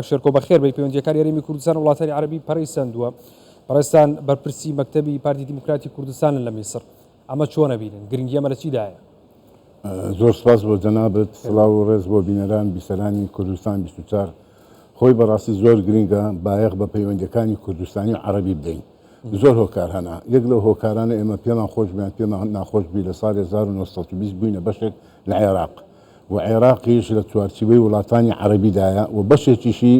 شێرکۆ بەخێر بە پەیوەندیەکانی هەرێمی کوردستان و وڵاتانی عەرەبی پەڕی سەندووە. بەڕێستان بەرپرسی مەکتەبی پارتی دیموکراتی کوردستانن لە میسر. ئەمە چۆنە بینن؟ گرنگی ئەمە لە چیدایە؟ زۆر سپاس بۆ جەنابەت، سڵاو و ڕێز بۆ بینەران بیسەرانی کوردستان 24. خۆی بەڕاستی زۆر گرنگە بایەخ بە پەیوەندیەکانی کوردستانی و عەرەبی بدەین. زۆر هۆکار هەنا. یەک لەو هۆکارانە ئێمە پێمان خۆش بیان پێمان ناخۆش بی لە ساڵی 1920 بووینە بەشێک لە عێراق. و عێراقیش لە چوارچوبەی وڵاتانی عەرەبیدایە و بەشێکیشی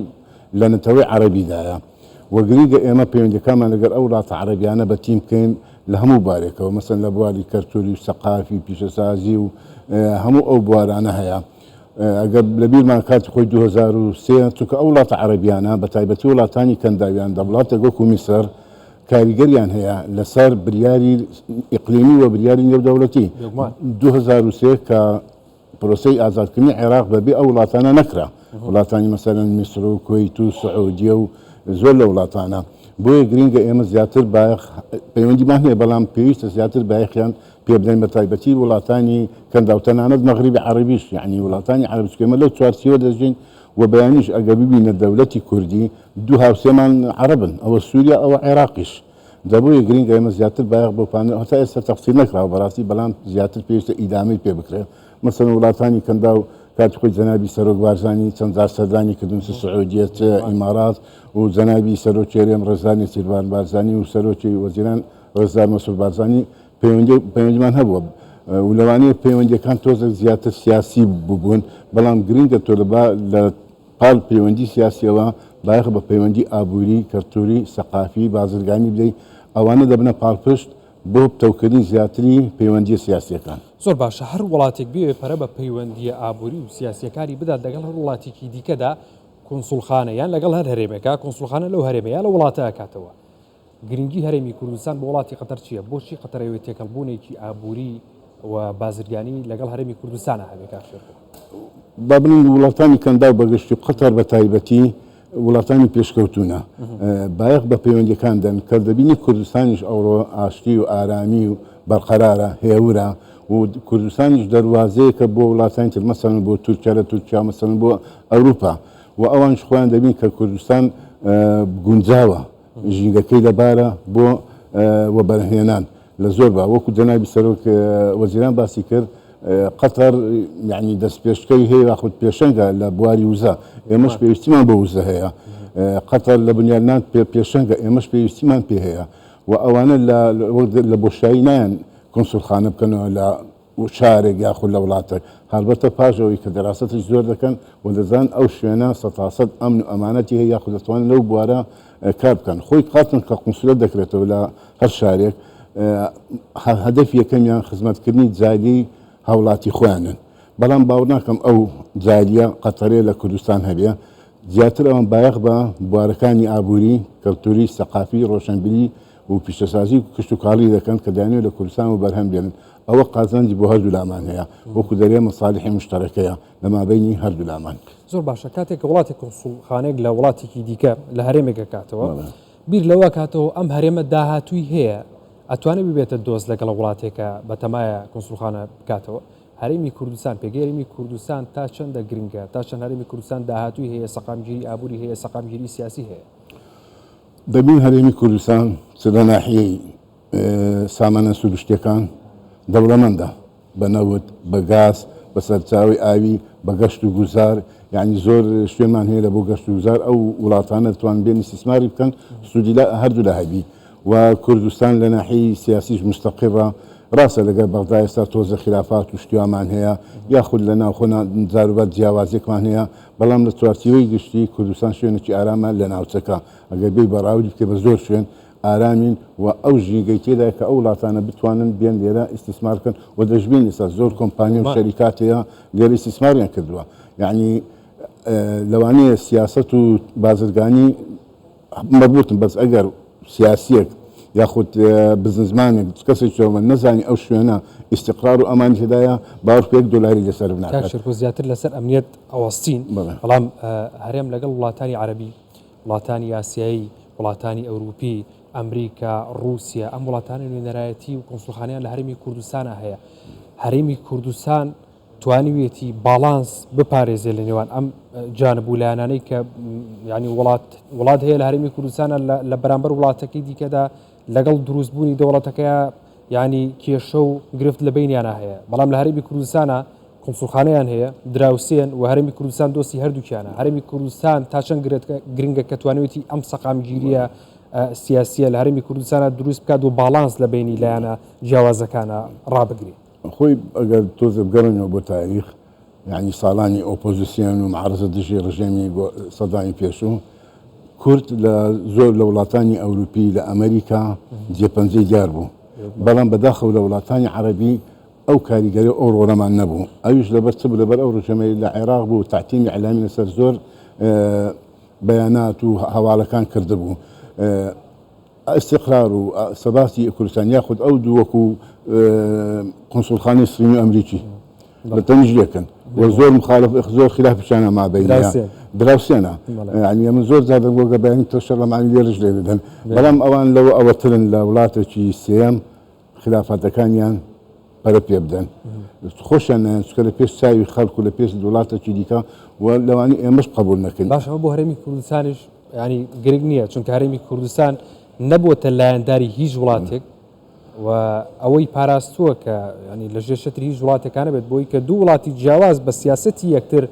لە نەتەوەی عەرەبیدایە. و گرنگە ئێمە پەیوەندیەکانمان لەگەڵ ئەو وڵاتە عەرەبیانە بەتیم بکەین لە هەموو بارێکەوە، مەسەن لە بواری کەرتوری و سەقافی پیشەسازی و هەموو ئەو بوارانە هەیە. ئەگەر لە بیرمان کاتی خۆی 2003 چونکە ئەو وڵاتە عەرەبیانە بە تایبەتی وڵاتانی کەنداویان دەوڵاتە وەکو میسر کاریگەریان هەیە لەسەر بریاری ئیقلیمی و بریاری نێودەوڵەتی 2003 کە پرۆسەی ئازادکردنی عێراق بەبێ ئەو وڵاتانە نەکرا، وڵاتانی مەسەلەن میسر و کوێیت و سعودیە و زۆر لە وڵاتانە. بۆیە گرنگە ئێمە زیاتر بایەخ پەیوەندیمان هەیە، بەڵام پێویستە زیاتر بایەخیان پێ بدەین بە تایبەتی وڵاتانی کەندا و تەنانەت مەغریبی عەرەبیش، یعنی وڵاتانی عەرەبی ئێمە لەو چوارچێوە دەژین. و بەیانیش ئەگەر ببینە دەوڵەتی کوردی دوو هاوسێمان عەرەبن، ئەوە سووریا ئەوە عێراقیش. دەبووە گرنگە ئێمە زیاتر بایەخ بۆ پانە هەتا ئێستا تەفسیر نەکراوە بەڕاستی، بەڵام زیاتر پێویستە ئیدامەی پێ بکرێت. مەسەڵەن وڵاتانی کەندا و کاتی خۆی جەنابی سەرۆک بارزانی چەند جار سەردانی کردوون سعودیە ئیمارات و جەنابی سەرۆکی هەرێم ڕێزانی سیروان بارزانی و سەرۆکی وەزیران ڕێزدار مەسعود بارزانی پەیوەندیمان هەبووە. و لەوانەیە پەیوەندیەکان تۆزێک زیاتر سیاسی ببوون، بەڵام گرنگە تۆ لە پاڵ پەیوەندی سیاسیەوە بایەخ بە پەیوەندی ئابووری، کەرتوری، سەقافی، بازرگانی بدەیت. ئەوانە دەبنە پاڵپشت بۆ تەوکردنی زیاتری پەیوەندی سیاسیەکان. زۆر باشە، هەر وڵاتێک بێ پەرە بە پەیوەندیە ئابووری و سیاسیەکانی بدات لەگەڵ هەر وڵاتێکی دیکەدا کۆنسوڵخانە یان لەگەڵ هەر هەرێمێکە کۆنسوڵخانە لەو هەرێمەیە لە وڵاتە ئەکاتەوە. گرنگی هەرێمی کوردستان بە وڵاتی قەتەر چییە؟ بۆچی قەتەرەوێت تێکەڵبوونێکی ئابووری و بازرگانی لەگەڵ هەرێمی کوردستانە هەبێت کاکشێرکۆ؟ با بڵین وڵاتانی کەندا و بەگشتی قەتەر بە تایبەتی وڵاتانی پێشکەوتونە بایەخ بە پەیوەندیەکان دەن کە دەبینی کوردستانیش ئەوڕۆ ئاشتی و ئارامی و بەرقەرارە هێورە و کوردستانیش دەواازەیەکە بۆ وڵاتانی تر مەسەڵەن بۆ تورکیا لە تورکیا مەسەڵەن بۆ ئەوروپا و ئەوانش خۆیان دەبین کە کوردستان گونجاوە ژینگەکەی لەبارە بۆ وەبەرهێنان لە زۆر با وەکو جەنابی سەرۆک وەزیران باسی کرد. قەتەر یعنی دەستپێشکەی هەیە خودت پێشەنگە لە بواری وزە، ئێمەش پێویستیمان بە وزە هەیە. قەتەر لە بنیادنان پێشەنگە، ئێمەش پێویستیمان پێ هەیە و ئەوانە لە بۆشایی نایەن کۆنسوڵخانە بکەنەوە لە شارێک یاخود لە وڵاتێک، هەڵبەتە پاژەوەی کە دەراستش زۆر دەکەن و دەزان ئەو شوێنە 100% ئەمن و ئەمانەتی هەیە یاخود دەتوانن لەو بوارە کار بکەن. خۆی قاتن کە قونسولەت دەکرێتەوە لە هەر شارێک، هەدەفی یەکەمیان خزمەتکردنی جالی هاوڵاتی خۆیانن. بەڵام باوەڕ ناکەم ئەو جالیە قەتەرێ لە کوردستان هەبێ. زیاتر ئەوان بایەخ بە بوارەکانی ئابووری، کەلتوری، سەقافی، ڕۆشنبیری و پیشەسازی و کشت و کاڵی دەکەن کە دەیانوێت لە کوردستان و بەرهەم بێنن. ئەوە قازانجی بۆ هەردوو لامان هەیە، وەکو دەرێ مەساڵحی مشتەرەکەیە لە مابەینی هەردوو لامان. زۆر باشە، کاتێک کە وڵاتی کۆنسوڵخانەیەک لە وڵاتێکی دیکە لە هەرێمێکە کاتەوە بیر لەوە کاتەوە ئەم هەرێمە داهاتووی هەیە، ئەتوانێت ببێتە دۆست لەگەڵ وڵاتێکە بە تەمایە کۆنسوڵخانە بکاتەوە. هەرێمی کوردستان پێگەیەمی کوردستان تا چەندە گرنگە، تا چەند هەرێمی کوردستان داهاتووی هەیە، سەقامگیری ئابووری هەیە، سەقامگیری سیاسی هەیە؟ دەبین هەرێمی کوردستان لە ناحیەی سامانە سروشتیەکان دەوڵەمەندە، بە نەوت، بە گاز، بە سەرچاوی ئاوی، بە گەشت و گوزار، یعنی زۆر شوێنمان هەیە لە بۆ گەشت و گوزار ئەو وڵاتانە دەتوان بێن استیسماری بکەن سوودی هەردوو لە هەبی. و کوردستان لە ناحیەی سیاسیش مستەقیڕە، ڕاستە لەگەر بەغدا ئێستا تۆزە خلافات و شتیوامان هەیە یاخود لە ناوخۆنا جاروبەت جیاوازێکمان هەیە، بەڵام لە چوارچێوەی گشتی کوردستان شوێنێکی ئارامە لە ناوچەکە. ئەگەر بێ بەڕاوردی بکە بە زۆر شوێن ئارامین و ئەو ژینگەی تێدا کە ئەو وڵاتانە بتوانن بێن لێرە ئیستیسمار بکەن و دەژبین ئێستا زۆر کۆمپانیا و شەریکات هەیە لێرە ئیستیسماریان کردووە. یعنی لەوانەیە سیاست و بازرگانی مەربوطن، بەس ئەگەر سیاسیەک یاخود بزنسمانێک کەسێکەوە نەزانی ئەو شوێنە ئیستیقرار و ئەمانی هدایە باوەڕ پێ $1 لەسەر بناکات. کاکشێرکۆ زیاتر لەسەر ئەمنیەت ئەوەستین، بەڵام هەرێم لەگەڵ وڵاتانی عەرەبی، وڵاتانی ئاسیایی، وڵاتانی ئەوروپی، ئەمریکا، رووسیا، ئەم وڵاتانی نوێنەرایەتی و کۆنسوڵخانەیان لە هەرێمی کوردستانە هەیە. هەرێمی کوردستان توانیوێتی باڵانس بپارێزێ لە نێوان ئەم جانب و لایەنانەی کە ینی وڵات هەیە لە هەرێمی کوردستانە لە بەرامبەر وڵاتەکەی دیکەدا لەگەڵ دروستبوونی دەوڵەتەکەیە ینی کێشە و گرفت لە بینیانە هەیە بەڵام لە هەرێمی کوردستانە کۆنسوڵخانەیان هەیە دراوسێن و هەرێمی کوردستان دۆستی هەردووکیانە هەرێمی کوردستان تا چەند گرنگە کە توانێتی ئەم سەقامگیریە سیاسیە لە هەرێمی کوردستانە دروست بکات و باڵانس لە بینی لایەنە جیاوازەکانە ڕابگرێت خۆی ئەگەر تۆزە بگەڕنەوە بۆ تاریخ یعنی ساڵانی ئۆپۆزیسیۆن و معارزە دژی ڕژێمی سەدانی پێشوو کورد لە زۆر لە وڵاتانی ئەوروپی لە ئەمریکا جێپەنجەی دیار بوو بەڵام بەداخەو لە وڵاتانی عەرەبی ئەو کاریگەری ئەو ڕۆڵەمان نەبوو ئەویش لەبەر چ بوو لەبەر ئەو ڕژەمەی لە عێراق بوو تاعتیمی ئیعلامی لەسەر زۆر بەیانات و هەواڵەکان کردبوو استقرار و سەباتی کوردستان یاخود ئەو دووەکو قۆنسوڵخانەی سرینی ئەمریکی لە تەنیژلێکن و زۆر مخالف زۆر خلافشانە مابەینە دراوسێنە ینی ئەمە زۆر زیادە بۆگە بەیانی تەشەڕەمانی لێرەش لێ دەدەن بەڵام ئەوان لەوە ئەوەترن لە وڵاتێکی سێەم خلافاتەکانیان پەرە پێ بدەن خۆشیان چکە لە پێش چاوی خەڵک و لە پێش وڵاتێکی دیکە و لەوانی ئێمەش قبول نەکەین باش ئەمە بۆ هەرێمی کوردستانیش ینی گرنگ نییە چونکە هەرێمی کوردستان نەبووەتە لایەنداری هیچ وڵاتێک و ئەوەی پاراستووە کە ینی لە ژێر شەتری هیچ وڵاتەکانە بێت بۆی کە دوو وڵاتی جیاواز بە سیاسەتی یەکتر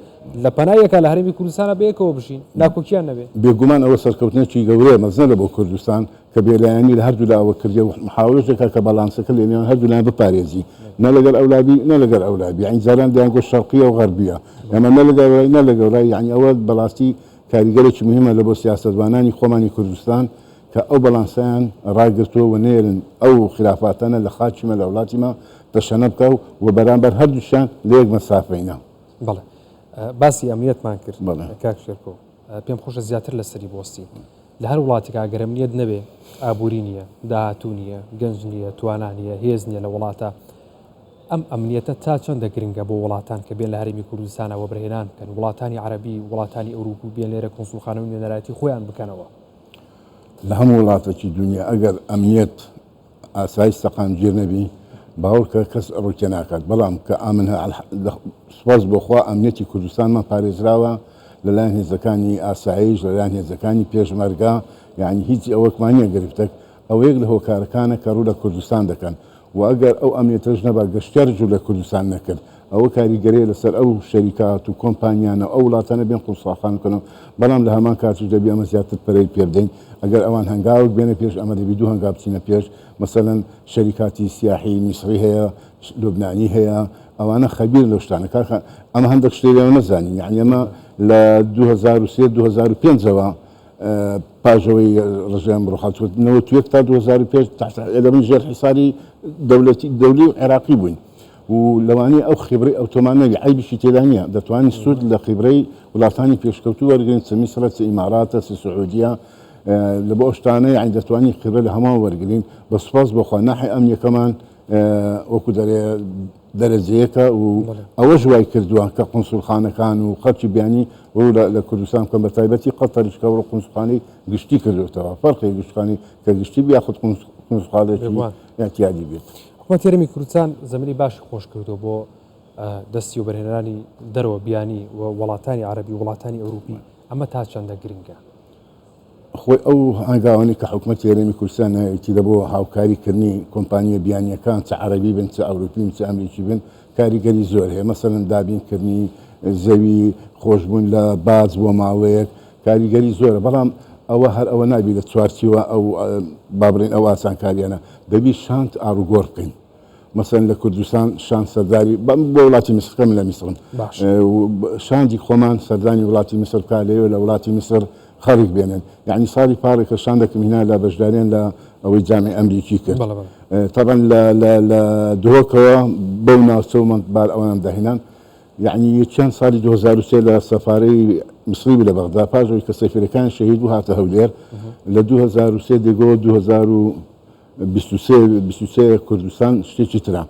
لە پەنایەکە لە هەرێمی کوردستانە بەیەکەوە بژین ناکۆکیان نەبێت بێگومان ئەوە سەرکەوتنێکی گەورەیە مەزنە لە بۆ کوردستان کە بێلایەنی لە هەردوو لاوە کردی و محاولەیەکە کە بەڵانسەکە لە نێوان هەردوو لایەن بپارێزی نە لەگەڵ ئەولابی نە لەگەڵ ئەولابی یعنی جاران دەیانگۆ شەرقیە و غەربیە ئەمە نە لەگەڵ نە لەگەڵای یعنی ئەوە بەڵاستی کاریگەرێکی مهمە لە بۆ سیاسەتوانانی خۆمانی کوردستان کە ئەو بەڵانسیان ڕاگرتووە و نێرن ئەو خلافاتانە لە خاچمە لە وڵاتیمە تەشەنە بکە و بەرامبەر هەردووشیان لە یەک مەسافەینە بەڵێ باسی ئەمنیەتمان کرد کاک شێرکۆ پێم خۆشە زیاتر لەسەری بۆستی لە هەر وڵاتێک ئەگەر ئەمنیەت نەبێ ئابووری نییە داهاتوو نییە گەنج نییە توانان نییە هێز نییە لە وڵاتە ئەم ئەمنیەتە تا چەندە گرنگە بۆ وڵاتان کە بێن لە هەرێمی کوردستانەوە بەرهێنان بکەن وڵاتانی عەرەبی وڵاتانی ئەوروپی بێن لێرە کۆنسوڵخانە و نوێنەرایەتی خۆیان بکەنەوە لە هەموو وڵاتێکی دنیا ئەگەر ئەمنیەت ئاسایی سەقامگیر نەبی باوەڕکە کەس ڕووکە ناکات بەڵام کە ئامن سوپاس بۆخوا ئەمنیەتی کوردستانمان پارێزراوە لەلایەن هێزەکانی ئاسایش لەلایەن هێزەکانی پێشمەرگا یعنی هیچ ئەوەکمانیە گرفتەک ئەو یەک لە هۆکارەکانە کە ڕوو لە کوردستان دەکەن و ئەگەر ئەو ئەمنیەتەش نەبا گەشتیار جوور لە کوردستان نەکرد ئەوە کاریگەریە لەسەر ئەو شەریکات و کۆمپانیانە ئەو وڵاتانە بێن قوسڵاخان بکەنەوە بەڵام لە هەمان کاتش دەبی ئەمە زیاتر پەرەی پێ بدەین ئەگەر ئەوان هەنگاوت بێنە پێش ئەمە دەبی دوو هەنگاو بچینە پێش مەسەلەن شەریکاتی سیاحی میسری هەیە لوبنانی هەیە ئەوانە خەبیر لەو شتانە کاکە ئەمە هەندێک شتێکەوە نەزانین یعنی ئەمە لە 2003-2005ەوە پاژەوەی ڕژێم ڕۆخاتوە توێک تا 2005 لە من ژێر حیساری دەولی و عێراقی بووین و لەوانی ئەو خیبرەی ئەوتۆمانەوی عیبیشی تێدا نییە دەتوانین سوود لە خیبرەی وڵاتانی پێشکەوتوو وەرگین چ میسرە چ ئیماراتە چ سعودیە لە بۆ شتانە یعنی دەتوانین خیبرە لە هەموو وەرگین بە سوپاس بۆخوا ناحی ئەمنیەکەمان وەکو دەرەجەیەکە و ئەوە ژوای کردووە کە قۆنسوڵخانەکان و خەڵکی بیانی وەرو لە کوردستان کەم بە تایبەتی قەتەریشکە وەرە قۆنسوڵخانەی گشتی کردوێتەوە فەرقی گشتخانەی کە گشتی بیاخود قۆنسوڵخانەیەکی یاتیادی بێت حکوومەتی هەرێمی کوردستان زەمینی باشی خۆش کردو بۆ دەستی و بەرهێنانی دەرەوە بیانی و وڵاتانی عەرەبی وڵاتانی ئەوروپی ئەمە تا چەندە گرنگە خۆی ئەو هەنگاوانی کە حکوومەتی هەرێمی کوردستان هەیەتی لەبۆ هاوکاریکردنی کۆمپانیە بیانیەکان چ عەرەبی بن چ ئەوروپی چ ئەمریکی بن کاریگەری زۆر هەیە مەسەلەن دابینکردنی زەوی خۆشبوون لە باز بۆ ماوەیەک کاریگەری زۆرە بەڵام ئەوە هەر ئەوە نابی لە چوارچیوە ئەو بابرین ئەو ئاسانکاریانە دەبی شانت ئاروگۆڕ بکەین مەسەن لە کوردستان شان سەرداری بۆ وڵاتی میسرکەم لە میسرم شاندی خۆمان سەردانی وڵاتی میسر بکا لەوێ لە وڵاتی میسر خەڵک بێنن یعنی ساڵی پارێکە شاندەکەم هینا لە بەشداریان لە ئەوەی جامی ئەمریکی کرد طبعا لە دۆکەوە بەو ناوچەومە بار ئەوەم داهێنان یعنی چەند ساڵی 2003 لە سەفارەی مصری لە بەغدا پاژەوەی کە سەفیرەکان شەهید بوو هاتە هەولێر لە 2003 دێگەوە 2023 کوردستان شتێکی ترا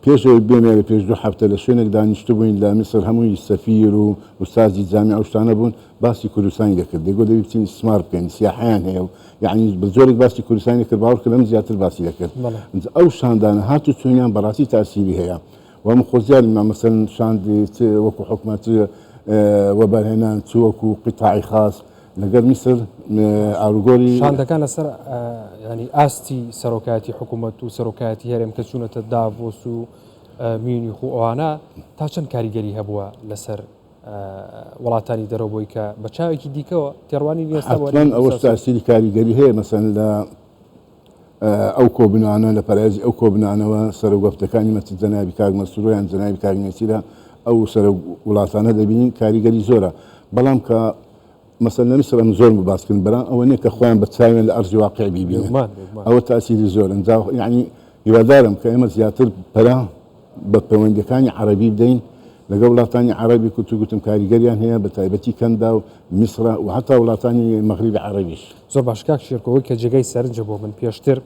پێشەوەی بێنێ لە پێش دوو هەفتە لە شوێنێک دانیشتە بووین لە میسر هەمووی سەفیر و ئوستازی جامی ئەو شتانە بوون باسی کوردستانی دەکرد دێگۆ دەبی بچین سمار بکەین سیاحیان هەیە و یعنی بە زۆرێک باسی کوردستانی کرد باوەڕ کە لەم زیاتر باسی دەکرد ئەو شاندانە هاتو چوونیان بەڕاستی تاسیری هەیە ومخوزيال ما مثلا شاندي وكو حكومة وبرهنان وكو قطاعي خاص لقد مصر أرجوري شان كان سر يعني أستي سركاتي حكومة سركاتي هرم كشونة دافوس ميونخ وأنا تاشن كاريجري هبوا لسر وڵاتانی دەرەوەی کە بە چاوێکی دیکەوە تێڕوانی حتمەن ئەوە تاسیری کاریگەری هەیە مەسەن لە ئەو کۆبنانە لە پەرازی ئەو کۆبنانەوە سەر گەفتەکانی مەچ جەنابی کاک مەسرۆیان جەنابی کاک نێچیرە ئەو سەر وڵاتانە دەبینین کاریگەری زۆرە بەڵام کە مەسەن لە میسر ئەم زۆر باسکردن بەڵام ئەوە نییە کە خۆیان بە چاوێن لە ئەرزی واقع بیبینن ئەوە تاسیری زۆرن یعنی هیوادارم کە ئێمە زیاتر پەرا بە پەیوەندیەکانی عەرەبی بدەین لەگەڵ وڵاتانی عەرەبی گوتم کاریگەریان هەیە بە تایبەتی کەندا و میسر و حتا وڵاتانی مەغریبی عەرەبیش زۆر باش کاک شێرکۆوەی کە جێگەی سەرنجە بۆ من پێشتر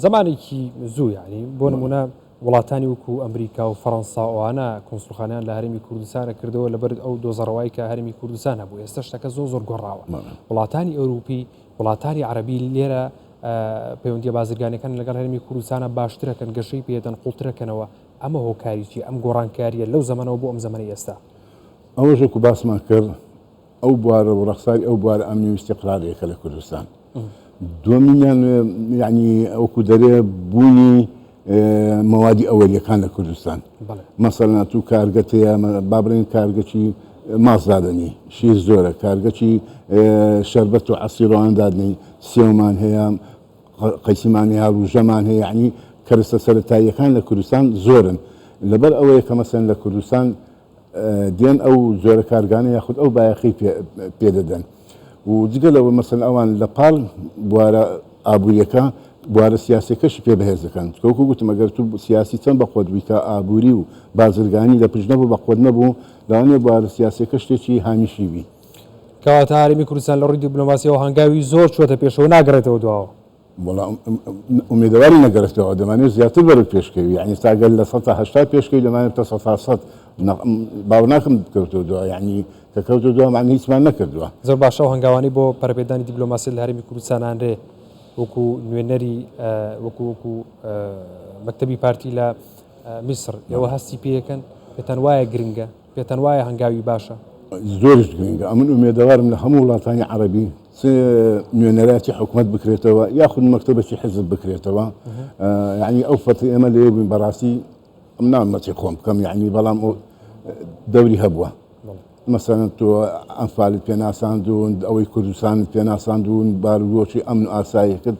زمانێکی زوو یعنی بۆ نمونە وڵاتانی وەکو ئەمریکا و فەڕەنسا ئەوانە کۆنسڵخانەیان لە هەرێمی کوردستانە کردەوە لەبەر ئەو دۆزەڕەوایی کە هەرێمی کوردستان هەبوو ئێستا شتەکە زۆر گۆڕاوە وڵاتانی ئەوروپی وڵاتانی عەرەبی لێرە پەیوەندیە بازرگانیەکان لەگەڵ هەرێمی کوردستانە باشترەکەن گەشەی پێدەن قوڵترەکەنەوە ئەمە هۆکاریی ئەم گۆڕانکاریە لەو زەمانەوە بۆ ئەم زەمانی ئێستا ئەوەژێک و باسمان کرد ئەو بوارە و ڕەخساری ئەو بوارە ئەمنی و استیقرارێکە لە کوردستان دووەمینیان یعنی ئەوکو دەرێ بوونی مەوادی ئەوەلیەکان لە کوردستان مەسەڵەن تو کارگەتەیە بابرین کارگەچی مازدادنی شیر زۆرە کارگەچی شەربەت و عەسیرۆان دادنی سێومان هەیە قەیسیمان هەیە ڕوژەمان هەیە یعنی کەرستە سەرەتاییەکان لە کوردستان زۆرن لەبەر ئەوەیە کە مەسەن لە کوردستان دێن ئەو زۆرە کارگانە یاخود ئەو بایەخی پێدەدەن و جگەلەوە مەسەن ئەوان لە پاڵ بوارە ئابوووریەکە بوارە سیاسەکەشی پێ بەهێز دەکەن کەوکو گوتم ئەگەر تو سیاسی چەند بە خۆت بیکە ئابووری و بازرگانی لە پشت نەبوو بە خۆت نەبوو لەوانێ بوارە سیاسەکە شتێکی هامیشی بی کەواتە هەرێمی کوردستان لە ڕووی دیپلۆماسیەوە هەنگاوی زۆر چوەتە پێشەوە ناگەڕێتەوە دواوە ئومێدەواری نەگەڕێتەوە دەمانێت زیاتر بەرەو پێشکەوی یعنی تاگەل لە 180 پێشکەوی دەمانێت تا 100 باو ناکەم کەوتەوە دووە یعنی کە کەوتە دووە معنی هیچمان نەکردووە زۆر باشە و هەنگاوانی بۆ پەرەپێدانی دیپلۆماسی لە هەرێمی کوردستانانرێ وەکو نوێنەری وەکو مەکتەبی پارتی لە میسر ئێوە هەستی پێیەکەن پێتەن وایە گرنگە پێتەن وایە هەنگاوی باشە زۆرش گرنگە ئەمن ئومێدەوارم لە هەموو وڵاتانی عەرەبی نوێنەراتی حکومەت بکرێتەوە یاخود مەکتەبێکی حزب بکرێتەوە یعنی ئەو فەتری ئێمە لێ بووین بەڕاستی ئەم نامەچی خۆم بکەم یعنی بەڵام دەوری هەبووە مثلا تو ئەنفالیت پێناساندون ئەوەی کوردستانت پێناساندون باروۆچی ئەمن و ئاساییەکەت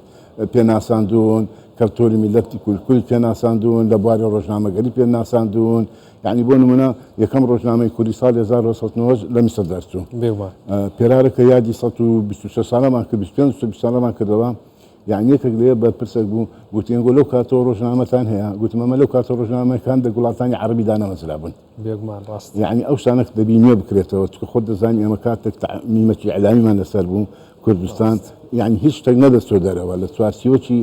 پێناساندون کەلتۆری میلەتی کورد پێناساندون لە بواری ڕۆژنامەگەری پێناساندون یعنی بۆ نمونە یەکەم ڕۆژنامەی کوردی ساڵی 1990 لە میسر دەرچوو پێرارەکە یادی 126 ساڵەمان کرد 25 ساڵەمان کردەوە یعنی یەکێک لێ بە پرسێک بوو گوتیان گۆ لەو کاتەوە ڕۆژنامەتان هەیە گوتم ئەمە لەو کاتە ڕۆژنامەکان دە وڵاتانی عەرەبی دانەمەزرا بوون یعنی ئەو شتانە دەبی نوێ بکرێتەوە چکە خۆت دەزانی ئەمە کاتێک میمەتی ئیعلامیمان لەسەر بوو کوردستان یعنی هیچ شتێک نەدەستۆ دەرەوە لە چوارچێوەکی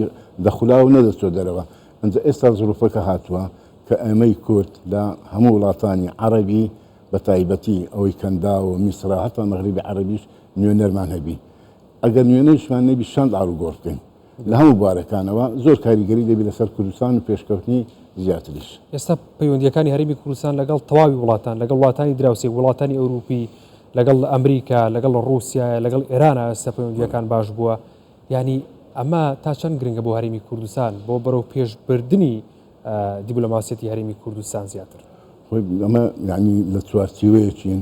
دەخولاوە نەدەستۆ دەرەوە ئەنجا ئێستا زۆرفەکە هاتووە کە ئەمەی کورد لە هەموو وڵاتانی عەرەبی بە تایبەتی ئەوەی کەندا و میسر هەتا مەغریبی عەرەبیش نوێنەرمان هەبی ئەگەر نوێنەرشمان نەبی شەند ئاڵوگۆڕ بکەین لە هەموو بوارەکانەوە زۆر کاریگەری دەبی لەسەر کوردستان و پێشکەوتنی زیاتریش ئێستا پەیوەندیەکانی هەرێمی کوردستان لەگەڵ تەواوی وڵاتان لەگەڵ وڵاتانی دراوسێک وڵاتانی ئەوروپی لەگەڵ ئەمریکا لەگەڵ ڕووسیا لەگەڵ ئێرانە ئێستا پەیوەندیەکان باش بووە یعنی ئەمە تا چەند گرنگە بۆ هەرێمی کوردستان بۆ بەرەو پێشبردننی دیپلۆماسیەتی هەرێمی کوردستان زیاتر خۆی ئەمە یعنی لە چوارچێوەیەکین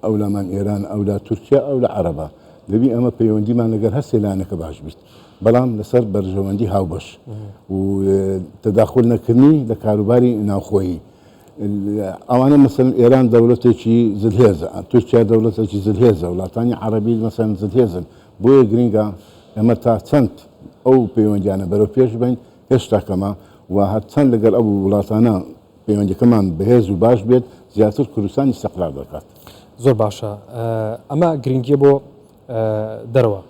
ئەو لامان ئێران ئەو لا تورکیا ئەو لە عەرەبە دەبی ئەمە پەیوەندیمان لەگەر هەر سێلانەکە باش بیت بەڵام لەسەر بەرژەوەندی هاوبەش و تەداخل نەکردنی لە کاروباری ناوخۆیی ئەوانە مەسەن ئێران دەوڵەتێکی زلهێزە تورکیا دەوڵەتێکی زلهێزە وڵاتانی عەرەبی مەسەن زلهێزن بۆیە گرنگە ئەمە تا چەند ئەو پەیوەندیانە بەرەو پێش بین هێشتا کەمە و هەر چەند لەگەڵ ئەو وڵاتانە پەیوەندیەکەمان بەهێز و باش بێت زیاتر کوردستان استیقرار دەکات زۆر باشە ئەمە گرنگیە بۆ دەرەوە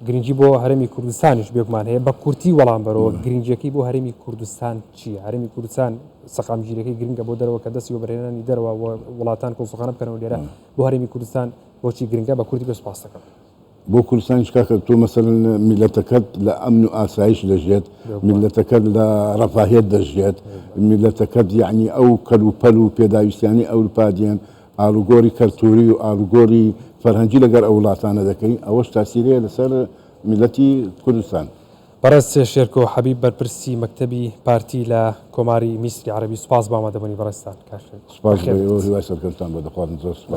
گرنگی بۆ هەرێمی کوردستانیش بێگومان هەیە بە کورتی وەڵام بەرەوە گرنگیەکەی بۆ هەرێمی کوردستان چییە هەرێمی کوردستان سەقامگیریەکەی گرنگە بۆ دەرەوە کە دەستی بەبرهێنانی دەرەوە وڵاتان کۆنسڵخانە بکەنەوە لێرە بۆ هەرێمی کوردستان بۆچی گرنگە بە کوردی بە سوپاس دەکەم بۆ کوردستانی شکاکە تۆ مەسەرن میلەتەکەت لە ئەمن و ئاسایش دەژێت میلەتەکەت لە ڕەفاهێت دەژێت میلەتەکەت یعنی ئەو کەلوپەل و پێداویستیانی ئەوروپا دێن ئاڵوگۆری کەلتوری و ئاڵوگۆری فەرهەنگی لەگەر ئەو وڵاتانە دەکەی ئەوەش تاسیرەیە لەسەر میلەتی کوردستان. بەڕێز شێرکۆ حەبیب بەرپرسی مەکتەبی پارتی لە کۆماری میسری عەرەبی سوپاس بە ئامادەبوونی بەڕێستان. سپاس بۆ هیوای سەرکەوتان بە دەخوازم زۆر سپاس.